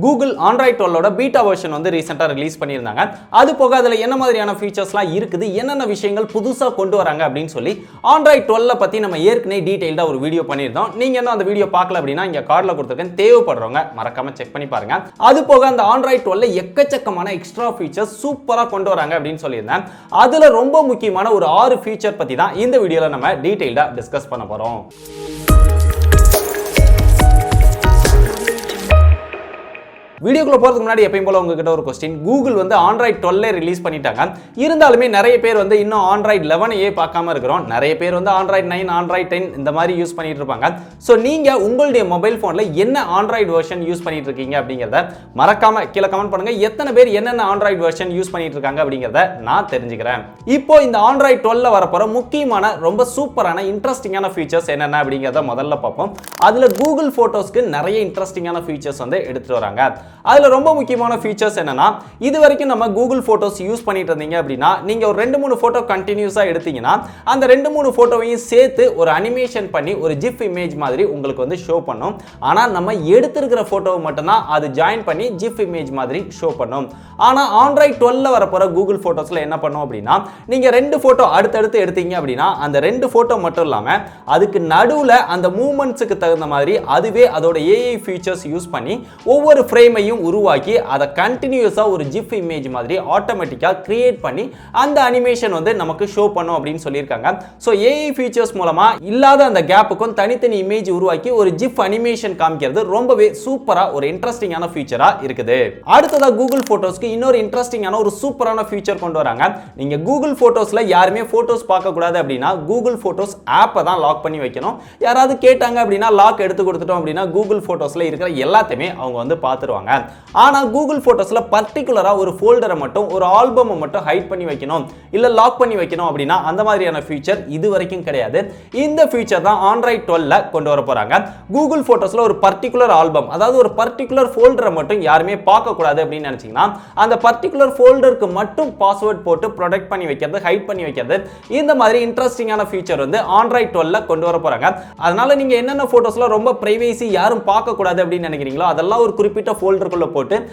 Google Android 12 beta version வந்து ரீசெண்டாக release பண்ணியிருந்தாங்க. அது போக அதில் என்ன மாதிரியான ஃபீச்சர்ஸ்லாம் இருக்குது, என்னென்ன விஷயங்கள் புதுசாக கொண்டு வராங்க அப்படின்னு சொல்லி ஆண்ட்ராய்ட் 12 பற்றி நம்ம ஏற்கனவே டீட்டெயில்டாக ஒரு வீடியோ பண்ணியிருந்தோம். நீங்கள் இன்னும் அந்த வீடியோ பார்க்கல அப்படின்னா இங்கே கார்டில் கொடுத்துருக்கேன், தேவைப்படுறவங்க மறக்காம செக் பண்ணி பாருங்க. அது போக அந்த ஆண்ட்ராய்ட் 12 எக்கச்சக்கமான எக்ஸ்ட்ரா ஃபீச்சர்ஸ் சூப்பராக கொண்டு வராங்க அப்படின்னு சொல்லியிருந்தேன். அதில் ரொம்ப முக்கியமான ஒரு 6 ஃபீச்சர் பற்றி தான் இந்த வீடியோவில் நம்ம டீட்டெயில்டாக டிஸ்கஸ் பண்ண போகிறோம். வீடியோக்குள்ள போறதுக்கு முன்னாடி எப்பயும் போல உங்ககிட்ட ஒரு क्वेश्चन. கூகுள் வந்து ஆண்ட்ராய்ட் 12 ரிலீஸ் பண்ணிட்டாங்க. இருந்தாலுமே நிறைய பேர் வந்து இன்னும் ஆண்ட்ராய்ட் 11 பார்க்காம இருக்கிறோம். நிறைய பேர் வந்து ஆண்ட்ராய்ட் 9, ஆண்ட்ராய்ட் 10 இந்த மாதிரி யூஸ் பண்ணிட்டு இருப்பாங்க. சோ நீங்க உங்களுடைய மொபைல் போன்ல என்ன ஆண்ட்ராய்ட் வெர்ஷன் யூஸ் பண்ணிட்டு இருக்கீங்க அப்படிங்கறத மறக்காம கீழ கமெண்ட் பண்ணுங்க. எத்தனை பேர் என்னென்ன ஆண்ட்ராய்ட் வெர்ஷன் யூஸ் பண்ணிட்டு இருக்காங்க அப்படிங்கறத நான் தெரிஞ்சுக்கிறேன். இப்போ இந்த ஆண்ட்ராய்ட் 12 வரப்போற முக்கியமான ரொம்ப சூப்பரான இன்ட்ரஸ்டிங்கான ஃபீச்சர்ஸ் என்னென்ன அப்படிங்கறத முதல்ல பார்ப்போம். அதுல கூகுள் போட்டோஸ்க்கு நிறைய இன்ட்ரஸ்டிங்கான ஃபீச்சர்ஸ் வந்து எடுத்துட்டு வராங்க. அதுல ரொம்ப முக்கியமான ஃபீச்சர்ஸ் என்னன்னா, இது வரைக்கும் நம்ம கூகுள் போட்டோஸ் யூஸ் பண்ணிட்டு இருந்தீங்க அப்படின்னா நீங்க ஒரு 2-3 போட்டோ கண்டினியூஸா எடுத்தீங்கன்னா அந்த 2-3 போட்டோவையும் சேர்த்து ஒரு அனிமேஷன் பண்ணி ஒரு ஜிப் இமேஜ் மாதிரி உங்களுக்கு வந்து ஷோ பண்ணும். ஆனா நம்ம எடுத்திருக்கிற போட்டோவை மட்டும் தான் அது ஜாயின் பண்ணி ஜிப் இமேஜ் மாதிரி ஷோ பண்ணும். ஆனா ஆண்ட்ராய்ட் 12 வரப்போற கூகுள் போட்டோஸ்ல என்ன பண்ணும் அப்படின்னா, நீங்க 2 போட்டோ அடுத்தடுத்து எடுத்தீங்க அப்படின்னா அந்த 2 போட்டோ மட்டும் இல்லாம அதுக்கு நடுவுல அந்த மூவ்மெண்ட்ஸ்க்கு தகுந்த மாதிரி அதுவே அதோட ஏஐ ஃபீச்சர்ஸ் யூஸ் பண்ணி ஒவ்வொரு ஃப்ரேமையும் உருவாக்கி அதை கண்டினியூஸா ஒரு ஜிப் இமேஜ் மாதிரி ஆட்டோமேட்டிக்கா கிரியேட் பண்ணி அந்த அனிமேஷன் வந்து நமக்கு ஷோ பண்ணும் அப்படின்னு சொல்லியிருக்காங்க. சோ ஏஐ ஃபீச்சர்ஸ் மூலமா இல்லாத அந்த கேப்புக்கும் தனித்தனி இமேஜ் உருவாக்கி ஒரு ஜிப் அனிமேஷன் காமிக்கிறது ரொம்பவே சூப்பரா ஒரு இன்ட்ரஸ்டிங்கான ஃபீச்சரா இருக்குது. அடுத்ததா கூகுள் போட்டோஸ்க்கு இன்னொரு இன்ட்ரஸ்டிங்கான ஒரு சூப்பரான ஃபீச்சர் கொண்டு வராங்க. நீங்க கூகுள் போட்டோஸ்ல யாருமே போட்டோஸ் பார்க்க கூடாது அப்படின்னா கூகுள் போட்டோஸ் ஆப்பை தான் லாக் பண்ணி வைக்கணும். யாராவது கேட்டாங்க அப்படின்னா லாக் எடுத்து கொடுத்துட்டோம் அப்படின்னா கூகுள் போட்டோஸ்ல இருக்கிற எல்லாத்தையுமே அவங்க வந்து பார்த்துருவாங்க. ஆனா கூகுள் போட்டோஸ்ல பர்టిక్యులரா ஒரு ஃபோல்டரை மட்டும் ஒரு ஆல்பமை மட்டும் ஹைட் பண்ணி வைக்கணும் இல்ல லாக் பண்ணி வைக்கணும் அப்படின்னா அந்த மாதிரியான ஃபீச்சர் இது வரைக்கும் கிடையாது. இந்த ஃபீச்சர் தான் ஆண்ட்ராய்ட் 12ல கொண்டு வர போறாங்க. கூகுள் போட்டோஸ்ல ஒரு பர்టిక్యులர் ஆல்பம், அதாவது ஒரு பர்టిక్యులர் ஃபோல்டரை மட்டும் யாருமே பார்க்க கூடாது அப்படின்னு நினைச்சீங்கன்னா அந்த பர்టిక్యులர் ஃபோல்டருக்கு மட்டும் பாஸ்வேர்ட் போட்டு ப்ரொடெக்ட் பண்ணி வைக்கிறது, ஹைட் பண்ணி வைக்கிறது, இந்த மாதிரி இன்ட்ரஸ்டிங்கான ஃபீச்சர் வந்து ஆண்ட்ராய்ட் 12ல கொண்டு வர போறாங்க. அதனால நீங்க என்னென்ன போட்டோஸ்ல ரொம்ப பிரைவசி யாரும் பார்க்க கூடாது அப்படின்னு நினைக்கிறீங்களோ அதெல்லாம் ஒரு குறிப்பிட்ட ஃபோல்டருக்குள்ள போட்டு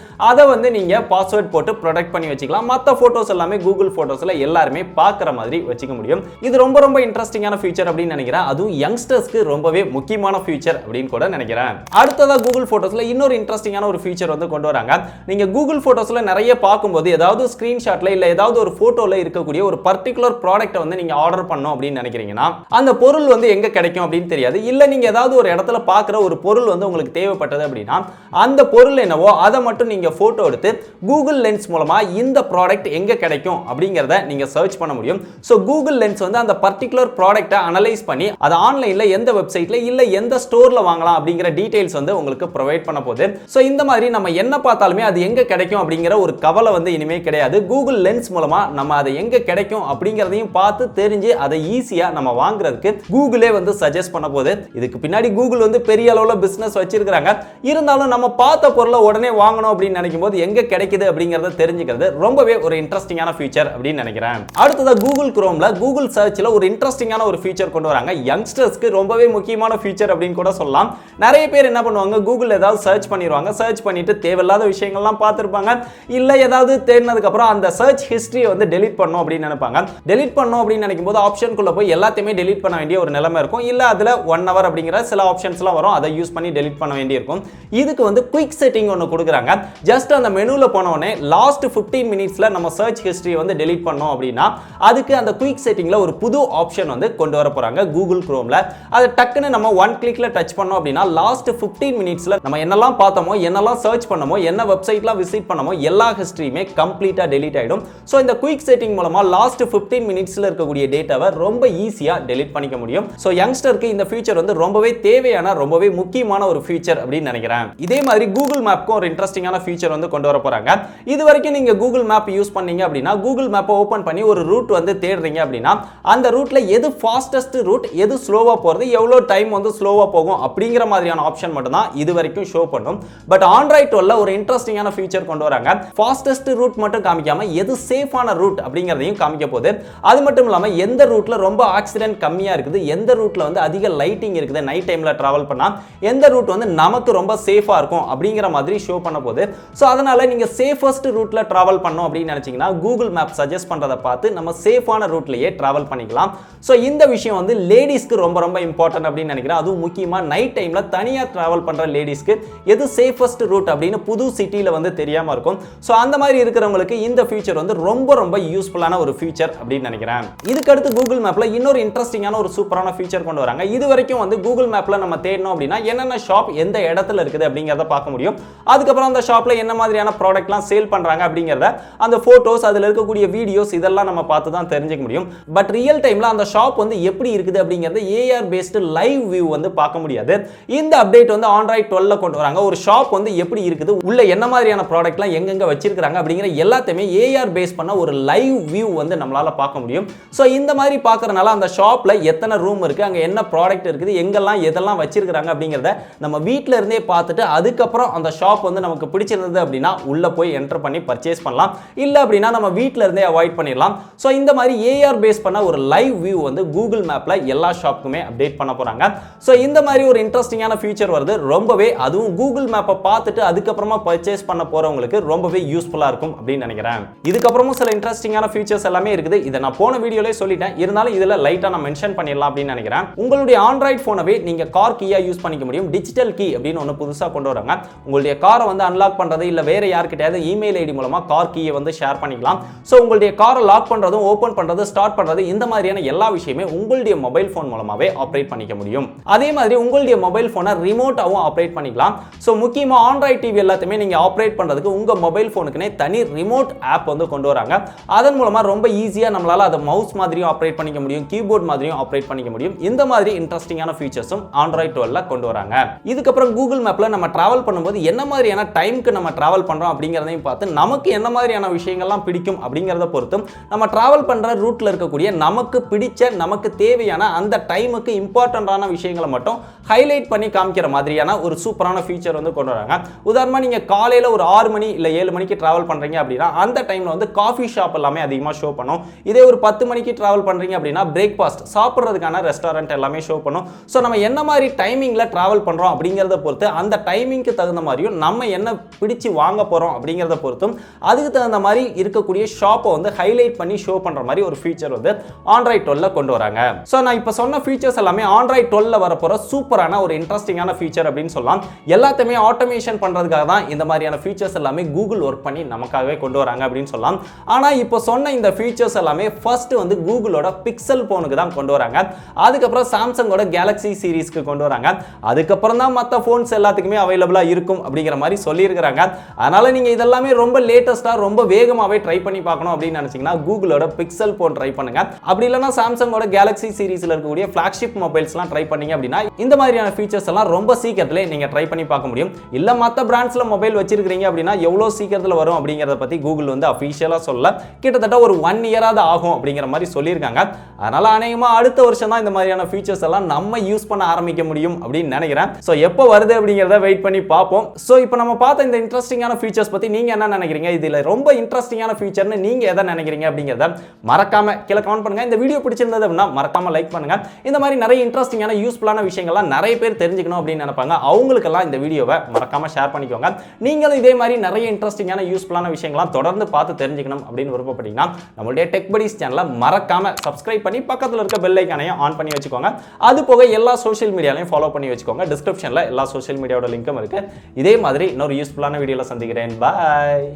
அதை வந்து நீங்க பாஸ்வேர்ட் போட்டு ப்ரொடெக்ட் பண்ணி வச்சுக்கலாம். மற்ற போட்டோஸ் எல்லாமே கூகுள் போட்டோஸ்ல எல்லாருமே பார்க்குற மாதிரி வச்சுக்க முடியும். இது ரொம்ப ரொம்ப இன்ட்ரஸ்டிங்கான ஃபீச்சர் அப்படின்னு நினைக்கிறேன். அதுவும் யங்ஸ்டர்ஸ்க்கு ரொம்பவே முக்கியமான ஃபீச்சர் அப்படின்னு கூட நினைக்கிறேன். அடுத்ததா கூகுள் போட்டோஸ்ல இன்னொரு இன்ட்ரஸ்டிங்கான ஒரு ஃபீச்சர் வந்து கொண்டு வராங்க. நீங்க கூகுள் போட்டோஸ்ல நிறைய பார்க்கும்போது ஏதாவது ஸ்கிரீன்ஷாட்ல இல்ல ஏதாவது ஒரு போட்டோல இருக்கக்கூடிய ஒரு பர்టిక్యులர் ப்ராடக்ட்டை வந்து நீங்க ஆர்டர் பண்ணணும் அப்படின்னு நினைக்கிறீங்கன்னா அந்த பொருள் வந்து எங்க கிடைக்கும் அப்படின்னு தெரியாது. இல்ல நீங்க ஏதாவது ஒரு இடத்துல பார்க்குற ஒரு பொருள் வந்து உங்களுக்கு தேவைப்பட்டது அப்படின்னா அந்த பொருள் என்னவோ அதை மட்டும் நீங்க போட்டோ எடுத்து கூகுள் லென்ஸ் மூலமா இந்த ப்ராடக்ட் எங்க கிடைக்கும் அப்படிங்கறத நீங்க சர்ச் பண்ண முடியும். சோ கூகுள் லென்ஸ் வந்து அந்த பர்టిక్యులர் ப்ராடக்ட்டை அனலைஸ் பண்ணி அதை ஆன்லைன்ல எந்த வெப்சைட்ல இல்ல எந்த ஸ்டோர்ல வாங்கலாம் அப்படிங்கிற டீடைல்ஸ் வந்து உங்களுக்கு ப்ரொவைட் பண்ண போகுது. சோ இந்த மாதிரி நம்ம என்ன பார்த்தாலுமே அது எங்க கிடைக்கும் அப்படிங்கிற ஒரு கவலை வந்து இனிமே கிடையாது. கூகுள் லென்ஸ் மூலமா நம்ம அதை எங்க கிடைக்கும் அப்படிங்கறதையும் பார்த்து தெரிஞ்சு அதை ஈஸியா நம்ம வாங்குறதுக்கு கூகுளே வந்து சஜஸ்ட் பண்ண போகுது. இதுக்கு பின்னாடி கூகுள் வந்து பெரிய அளவுல பிசினஸ் வச்சிருக்காங்க. இருந்தாலும் நம்ம பார்த்த பொருளை உடனே வாங்கணும் அப்படின்னு நினைக்கும் போது எங்க கிடைக்குது அப்படிங்கறத தெரிஞ்சுக்கிறது ரொம்பவே ஒரு இன்ட்ரஸ்டிங்கான ஃபீச்சர் அப்படின்னு நினைக்கிறேன். அடுத்ததா கூகுள் குரோம்ல கூகுள் சர்ச்ல ஒரு இன்ட்ரஸ்டிங்கான ஒரு ஃபீச்சர் கொண்டு வராங்க. யங்ஸ்டர்ஸ்க்கு ரொம்பவே முக்கியமான ஃபீச்சர் அப்படின்னு கூட சொல்லலாம். நிறைய பேர் என்ன பண்ணுவாங்க, கூகுள் ஏதாவது சர்ச் பண்ணிடுவாங்க. சர்ச் பண்ணிட்டு தேவையில்லாத விஷயங்கள்லாம் பார்த்துருப்பாங்க. இல்ல ஏதாவது தேடினதுக்கு அப்புறம் அந்த சர்ச் ஹிஸ்டரியை வந்து டெலீட் பண்ணணும் அப்படின்னு நினைப்பாங்க. டெலீட் பண்ணணும் அப்படின்னு நினைக்கும் போது ஆப்ஷனுக்குள்ள போய் எல்லாத்தையுமே டெலீட் பண்ண வேண்டிய ஒரு நிலைமை இருக்கும். இல்ல அதுல 1 hour அப்படிங்கிற சில ஆப்ஷன்ஸ்லாம் வரும், அதை யூஸ் பண்ணி டெலீட் பண்ண வேண்டியிருக்கும். இதுக்கு வந்து குயிக் செட்டிங் ஒன்று கொடுக்குறாங்க. ஜஸ்ட் அந்த மெனுல போன உடனே லாஸ்ட் 15 மினிட்ஸ்ல நம்ம சர்ச் ஹிஸ்டரி வந்து டெலீட் பண்ணோம் அப்படின்னா அதுக்கு அந்த குயிக் செட்டிங்ல ஒரு புது ஆப்ஷன் வந்து கொண்டு வர போறாங்க கூகுள் குரோம்ல. அது டக்குன்னு நம்ம 1 கிளிக்ல டச் பண்ணோம் அப்படின்னா லாஸ்ட் 15 மினிட்ஸ்ல நம்ம என்னெல்லாம் பார்த்தோமோ, என்னெல்லாம் சர்ச் பண்ணோமோ, என்ன வெப்சைட்லாம் விசிட் பண்ணோமோ எல்லா ஹிஸ்டரியுமே கம்ப்ளீட்டா டெலீட் ஆயிடும். சோ இந்த குயிக் செட்டிங் மூலமா லாஸ்ட் 15 மினிட்ஸ்ல இருக்கக்கூடிய டேட்டாவை ரொம்ப ஈஸியா டெலீட் பண்ணிக்க முடியும். சோ யங்ஸ்டருக்கு இந்த ஃபீச்சர் வந்து ரொம்பவே தேவையான ரொம்பவே முக்கியமான ஒரு ஃபீச்சர் அப்படின்னு நினைக்கிறேன். இதே மாதிரி கூகுள் மேப்க்கும் ஒரு இன்ட்ரஸ்டிங்கான ஃபீச்சர் வந்து கொண்டு வர போறாங்க. இது வரைக்கும் நீங்க கூகுள் மேப் யூஸ் பண்ணீங்க அப்படின்னா கூகுள் மேப்பை ஓபன் பண்ணி ஒரு ரூட் வந்து தேடுறீங்க அப்படின்னா அந்த ரூட்ல எது ஃபாஸ்டஸ்ட் ரூட், எது ஸ்லோவா போறது, எவ்வளவு டைம் வந்து ஸ்லோவா போகும் அப்படிங்கிற மாதிரியான ஆப்ஷன் மட்டும் தான் இது வரைக்கும் ஷோ பண்ணும். பட் ஆண்ட்ராய்ட் 12ல ஒரு இன்ட்ரஸ்டிங்கான ஃபீச்சர் கொண்டு வராங்க. ஃபாஸ்டஸ்ட் ரூட் மட்டும் காமிக்காம எது சேஃபான ரூட் அப்படிங்கறதையும் காமிக்க போகுது. அது மட்டும் இல்லாம எந்த ரூட்ல ரொம்ப ஆக்சிடென்ட் கம்மியா இருக்குது, எந்த ரூட்ல வந்து அதிக லைட்டிங் இருக்குது நைட் டைம்ல டிராவல் பண்ணா, எந்த ரூட் வந்து நமக்கு ரொம்ப சேஃபா இருக்கும் அப்படிங்கிற மாதிரி மாதிரி ஷோ பண்ண போகுது. ஸோ அதனால நீங்க சேஃபஸ்ட் ரூட்ல டிராவல் பண்ணணும் அப்படின்னு நினைச்சீங்கன்னா கூகுள் மேப் சஜஸ்ட் பண்றதை பார்த்து நம்ம சேஃபான ரூட்லயே டிராவல் பண்ணிக்கலாம். ஸோ இந்த விஷயம் வந்து லேடிஸ்க்கு ரொம்ப ரொம்ப இம்பார்ட்டன்ட் அப்படின்னு நினைக்கிறேன். அதுவும் முக்கியமா நைட் டைம்ல தனியா டிராவல் பண்ற லேடிஸ்க்கு எது சேஃபஸ்ட் ரூட் அப்படின்னு புது சிட்டில வந்து தெரியாம இருக்கும். ஸோ அந்த மாதிரி இருக்கிறவங்களுக்கு இந்த ஃபீச்சர் வந்து ரொம்ப ரொம்ப யூஸ்ஃபுல்லான ஒரு ஃபீச்சர் அப்படின்னு நினைக்கிறேன். இதுக்கு அடுத்து கூகுள் மேப்ல இன்னொரு இன்ட்ரெஸ்டிங்கான ஒரு சூப்பரான ஃபீச்சர் கொண்டு வராங்க. இது வரைக்கும் வந்து கூகுள் மேப்ல நம்ம தேடணும் அப்படின்னா என்னென்ன ஷாப் எந்த இடத்துல இருக்குது அப்படிங்கறத பார்க்க முடியும். அதுக்கப்புறம் அந்த ஷாப்ல என்ன மாதிரியான ப்ராடக்ட்லாம் சேல் பண்றாங்க அப்படிங்கறத அந்த போட்டோஸ் அதுல இருக்கக்கூடிய வீடியோஸ் இதெல்லாம் நம்ம பார்த்து தான் தெரிஞ்சுக்க முடியும். பட் ரியல் டைம்ல அந்த ஷாப் வந்து எப்படி இருக்குது அப்படிங்கறது ஏஆர் பேஸ்டு லைவ் வியூ வந்து பார்க்க முடியாது. இந்த அப்டேட் வந்து ஆண்ட்ராய்ட் 12ல கொண்டு வராங்க. ஒரு ஷாப் வந்து எப்படி இருக்குது, உள்ள என்ன மாதிரியான ப்ராடக்ட்லாம் எங்கெங்க வச்சிருக்காங்க அப்படிங்கிற எல்லாத்தையுமே ஏஆர் பேஸ் பண்ண ஒரு லைவ் வியூ வந்து நம்மளால பார்க்க முடியும். ஸோ இந்த மாதிரி பார்க்கறதுனால அந்த ஷாப்ல எத்தனை ரூம் இருக்கு, அங்க என்ன ப்ராடக்ட் இருக்குது, எங்கெல்லாம் எதெல்லாம் வச்சிருக்காங்க அப்படிங்கறத நம்ம வீட்ல இருந்தே பார்த்துட்டு அதுக்கப்புறம் அந்த ஷாப் வந்து நமக்கு பிடிச்சிருந்தது அப்படின்னா உள்ள போய் என்டர் பண்ணி பர்ச்சேஸ் பண்ணலாம். இல்ல அப்படின்னா நம்ம வீட்ல இருந்தே அவாய்ட் பண்ணிடலாம். ஸோ இந்த மாதிரி ஏஆர் பேஸ் பண்ண ஒரு லைவ் வியூ வந்து கூகுள் மேப்ல எல்லா ஷாப்புக்குமே அப்டேட் பண்ண போறாங்க. ஸோ இந்த மாதிரி ஒரு இன்ட்ரெஸ்டிங்கான ஃபீச்சர் வருது. ரொம்பவே அதுவும் கூகுள் மேப்பை பார்த்துட்டு அதுக்கப்புறமா பர்ச்சேஸ் பண்ண போறவங்களுக்கு ரொம்பவே யூஸ்ஃபுல்லா இருக்கும் அப்படின்னு நினைக்கிறேன். இதுக்கப்புறமும் சில இன்ட்ரெஸ்டிங்கான ஃபீச்சர்ஸ் எல்லாமே இருக்குது. இதை நான் போன வீடியோலயே சொல்லிட்டேன். இருந்தாலும் இதுல லைட்டா நான் மென்ஷன் பண்ணிடலாம் அப்படின்னு நினைக்கிறேன். உங்களுடைய ஆண்ட்ராய்ட் போனவே நீங்க கார் கீயா யூஸ் பண்ணிக்க முடியும். டிஜிட்டல் கீ அப்படின்னு ஒன்று புதுசா கொண்டு வராங்க. உங்களுடைய காரை வந்து அன்லாக் பண்றது இல்ல வேற யார்கிட்டயாவது இமெயில் ஐடி மூலமா கார் கீயை வந்து ஷேர் பண்ணிக்கலாம். ஸோ உங்களுடைய காரை லாக் பண்றதும் ஓபன் பண்றது ஸ்டார்ட் பண்றது இந்த மாதிரியான எல்லா விஷயமே உங்களுடைய மொபைல் போன் மூலமாவே ஆப்ரேட் பண்ணிக்க முடியும். அதே மாதிரி உங்களுடைய மொபைல் போனை ரிமோட்டாவும் ஆப்ரேட் பண்ணிக்கலாம். ஸோ முக்கியமா ஆண்ட்ராய்ட் டிவி எல்லாத்தையுமே நீங்க ஆப்ரேட் பண்றதுக்கு உங்க மொபைல் போனுக்குனே தனி ரிமோட் ஆப் வந்து கொண்டு வராங்க. அதன் மூலமா ரொம்ப ஈஸியா நம்மளால அதை மவுஸ் மாதிரியும் ஆப்ரேட் பண்ணிக்க முடியும், கீபோர்ட் மாதிரியும் ஆப்ரேட் பண்ணிக்க முடியும். இந்த மாதிரி இன்ட்ரெஸ்டிங்கான ஃபீச்சர்ஸும் ஆண்ட்ராய்ட் 12ல கொண்டு வராங்க. இதுக்கப்புறம் கூகுள் மேப்ல நம்ம டிராவல் பண்ணும்போது என்ன மாதிரியான டைம்க்கு நம்ம டிராவல் பண்றோம் அப்படிங்கறதையும் பார்த்து நமக்கு என்ன மாதிரியான விஷயங்கள்லாம் பிடிக்கும் அப்படிங்கறத பொறுத்தும் நம்ம டிராவல் பண்ற ரூட்ல இருக்கக்கூடிய நமக்கு பிடிச்ச நமக்கு தேவையான அந்த டைமுக்கு இம்பார்ட்டன்டான விஷயங்களை மட்டும் ஹைலைட் பண்ணி காமிக்கிற மாதிரியான ஒரு சூப்பரான ஃபீச்சர் வந்து கொண்டு வராங்க. உதாரணமா நீங்க காலையில ஒரு 6 மணி இல்ல 7 மணிக்கு டிராவல் பண்றீங்க அப்படின்னா அந்த டைம்ல வந்து காஃபி ஷாப் எல்லாமே அதிகமா ஷோ பண்ணும். இதே ஒரு 10 மணிக்கு டிராவல் பண்றீங்க அப்படின்னா பிரேக்ஃபாஸ்ட் சாப்பிடுறதுக்கான ரெஸ்டாரண்ட் எல்லாமே ஷோ பண்ணும். ஸோ நம்ம என்ன மாதிரி டைமிங்ல டிராவல் பண்றோம் அப்படிங்கறத பொறுத்து அந்த டைமிங்க்கு தகுந்த மாதிரியும் நம்ம என்ன பிடிச்சு வாங்க போறோம் அப்படிங்கறத பொறுத்தும் அதுக்கு தகுந்த மாதிரி இருக்கக்கூடிய ஷாப்பை வந்து ஹைலைட் பண்ணி ஷோ பண்ற மாதிரி ஒரு ஃபீச்சர் வந்து ஆண்ட்ராய்ட் 12ல கொண்டு வராங்க. ஸோ நான் இப்போ சொன்ன ஃபீச்சர்ஸ் எல்லாமே ஆண்ட்ராய்ட் 12ல வரப்போற சூப்பரான ஒரு இன்ட்ரெஸ்டிங்கான ஃபீச்சர் அப்படின்னு சொல்லலாம். எல்லாத்தையுமே ஆட்டோமேஷன் பண்றதுக்காக தான் இந்த மாதிரியான ஃபீச்சர்ஸ் எல்லாமே கூகுள் ஒர்க் பண்ணி நமக்காகவே கொண்டு வராங்க அப்படின்னு சொல்லலாம். ஆனா இப்போ சொன்ன இந்த ஃபீச்சர்ஸ் எல்லாமே ஃபர்ஸ்ட் வந்து கூகுளோட பிக்சல் போனுக்கு தான் கொண்டு வராங்க. அதுக்கப்புறம் சாம்சங்கோட கேலக்ஸி சீரிஸ்க்கு கொண்டு வராங்க. அதுக்கப்புறம் தான் மற்ற போன்ஸ் எல்லாத்துக்குமே அவைலபிளா இருக்கும் அப்படிங்கிற மாதிரி சொல்லியிருக்கிறாங்க. அதனால நீங்க இதெல்லாமே ரொம்ப லேட்டஸ்டா ரொம்ப வேகமாவே ட்ரை பண்ணி பார்க்கணும் அப்படின்னு நினைச்சீங்கன்னா கூகுளோட பிக்சல் போன் ட்ரை பண்ணுங்க. அப்படி இல்லைன்னா சாம்சங்கோட கேலக்ஸி சீரிஸ்ல இருக்கக்கூடிய ஃபிளாக்ஷிப் மொபைல்ஸ்லாம் ட்ரை பண்ணீங்க அப்படின்னா இந்த மாதிரியான ஃபீச்சர்ஸ் எல்லாம் ரொம்ப சீக்கிரத்திலே நீங்க ட்ரை பண்ணி பார்க்க முடியும். இல்ல மற்ற பிராண்ட்ஸ்ல மொபைல் வச்சிருக்கீங்க அப்படின்னா எவ்வளவு சீக்கிரத்தில் வரும் அப்படிங்கறத பத்தி கூகுள் வந்து அபிஷியலா சொல்ல கிட்டத்தட்ட ஒரு 1 இயராவது ஆகும் அப்படிங்கிற மாதிரி சொல்லியிருக்காங்க. அதனால அநேகமா அடுத்த வருஷம் தான் இந்த மாதிரியான ஃபீச்சர்ஸ் எல்லாம் நம்ம யூஸ் பண்ண ஆரம்பிக்க முடியும் அப்படின்னு நினைக்கிறேன். ஸோ எப்போ வருது அப்படிங்கிறத வெயிட் பண்ணி பார்ப்போம். ஸோ இப்போ நம்ம பார்த்த இந்த இன்ட்ரெஸ்டிங்கான ஃபீச்சர்ஸ் பத்தி நீங்க என்ன நினைக்கிறீங்க? இதுல ரொம்ப இன்ட்ரெஸ்டிங்கான ஃபீச்சர்னு நீங்க எதை நினைக்கிறீங்க அப்படிங்கிறத மறக்காம கீழே கமெண்ட் பண்ணுங்க. இந்த வீடியோ பிடிச்சிருந்தது அப்படின்னா மறக்காம லைக் பண்ணுங்க. இந்த மாதிரி நிறைய இன்ட்ரெஸ்டிங்கான யூஸ்ஃபுல்லான விஷயங்கள்லாம் நிறைய பேர் தெரிஞ்சுக்கணும் அப்படின்னு நினைப்பாங்க. அவங்களுக்கெல்லாம் இந்த வீடியோவை மறக்காம ஷேர் பண்ணிக்கோங்க. நீங்களும் இதே மாதிரி நிறைய இன்ட்ரெஸ்டிங்கான யூஸ்ஃபுல்லான விஷயங்கள்லாம் தொடர்ந்து பார்த்து தெரிஞ்சுக்கணும் அப்படின்னு விருப்பப்பட்டீங்கன்னா நம்மளுடைய டெக் படிஸ் சேனலை மறக்காம சப்ஸ்கிரைப் பண்ணி பக்கத்தில் இருக்க பெல் ஐகானையும் ஆன் பண்ணி வச்சுக்கோங்க. அது போக எல்லா சோஷியல் மீடியாலையும் ஃபாலோ பண்ணி வச்சுக்கோங்க. டிஸ்கிரிப்ஷன்ல எல்லா சோஷியல் மீடியாவோட லிங்கும் இருக்கு. இதே மாதிரி இன்னொரு யூஸ்ஃபுல்லான வீடியோல சந்திக்கிறேன். பாய்.